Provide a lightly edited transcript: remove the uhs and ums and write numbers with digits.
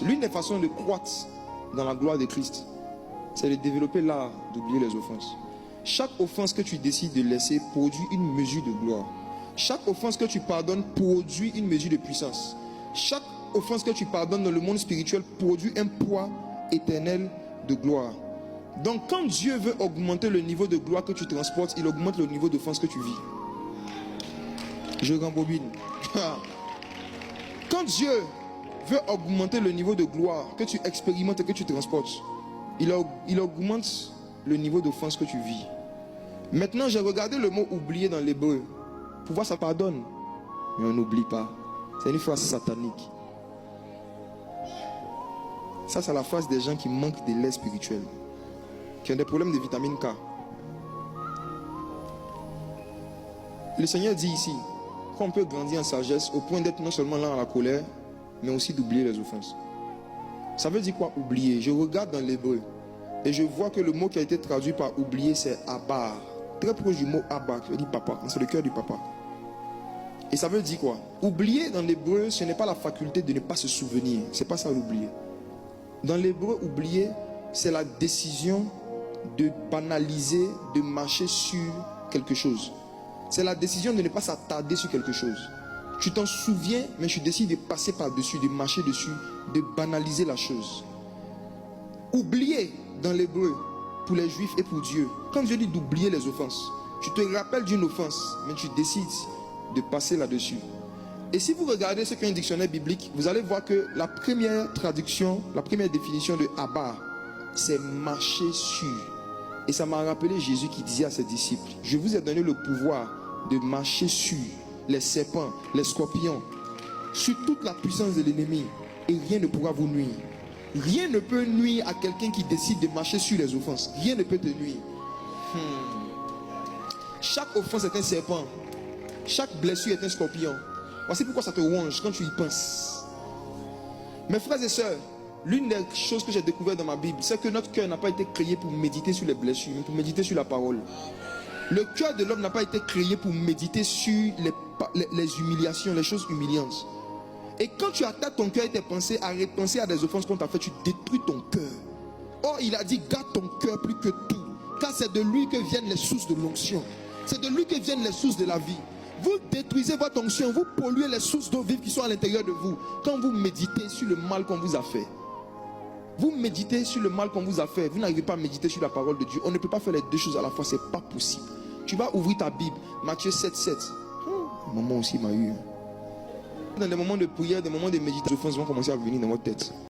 L'une des façons de croître dans la gloire de Christ, c'est de développer l'art d'oublier les offenses. Chaque offense que tu décides de laisser produit une mesure de gloire. Chaque offense que tu pardonnes produit une mesure de puissance. Chaque offense que tu pardonnes dans le monde spirituel produit un poids éternel de gloire. Donc quand Dieu veut augmenter le niveau de gloire que tu transportes, il augmente le niveau d'offense que tu vis. Je rembobine. Quand Dieu veut augmenter le niveau de gloire que tu expérimentes et que tu transportes, il augmente le niveau d'offense que tu vis. Maintenant, j'ai regardé le mot oublier dans l'hébreu. Pour voir, ça pardonne. Mais on n'oublie pas. C'est une phrase satanique. Ça, c'est la phrase des gens qui manquent de lait spirituel, qui ont des problèmes de vitamine K. Le Seigneur dit ici qu'on peut grandir en sagesse au point d'être non seulement lent à la colère, mais aussi d'oublier les offenses. Ça veut dire quoi, oublier? Je regarde dans l'hébreu et je vois que le mot qui a été traduit par oublier, c'est abar. Très proche du mot abar, qui veut dire papa. C'est le cœur du papa. Et ça veut dire quoi? Oublier dans l'hébreu, ce n'est pas la faculté de ne pas se souvenir. C'est pas ça l'oublier. Dans l'hébreu, oublier, c'est la décision de banaliser, de marcher sur quelque chose. C'est la décision de ne pas s'attarder sur quelque chose. Tu t'en souviens, mais tu décides de passer par-dessus, de marcher dessus, de banaliser la chose. Oublier dans l'hébreu, pour les juifs et pour Dieu, quand Dieu dit d'oublier les offenses, tu te rappelles d'une offense, mais tu décides de passer là-dessus. Et si vous regardez ce qu'est un dictionnaire biblique, vous allez voir que la première traduction, la première définition de abar, c'est marcher sur. Et ça m'a rappelé Jésus qui disait à ses disciples, je vous ai donné le pouvoir de marcher sur les serpents, les scorpions, sur toute la puissance de l'ennemi, et rien ne pourra vous nuire. Rien ne peut nuire à quelqu'un qui décide de marcher sur les offenses. Rien ne peut te nuire. Chaque offense est un serpent. Chaque blessure est un scorpion. Voici pourquoi ça te ronge quand tu y penses. Mes frères et sœurs, l'une des choses que j'ai découvert dans ma Bible, c'est que notre cœur n'a pas été créé pour méditer sur les blessures, mais pour méditer sur la parole. Le cœur de l'homme n'a pas été créé pour méditer sur les humiliations, les choses humiliantes. Et quand tu attaques ton cœur et tes pensées à repenser à des offenses qu'on t'a fait, tu détruis ton cœur. Or, il a dit, garde ton cœur plus que tout, car c'est de lui que viennent les sources de l'onction. C'est de lui que viennent les sources de la vie. Vous détruisez votre onction, vous polluez les sources d'eau vive qui sont à l'intérieur de vous quand vous méditez sur le mal qu'on vous a fait. Vous méditez sur le mal qu'on vous a fait, vous n'arrivez pas à méditer sur la parole de Dieu. On ne peut pas faire les deux choses à la fois, c'est pas possible. Tu vas ouvrir ta Bible, Matthieu 7:7. Maman aussi m'a eu. Dans des moments de prière, des moments de méditation, les offenses vont commencer à venir dans votre tête.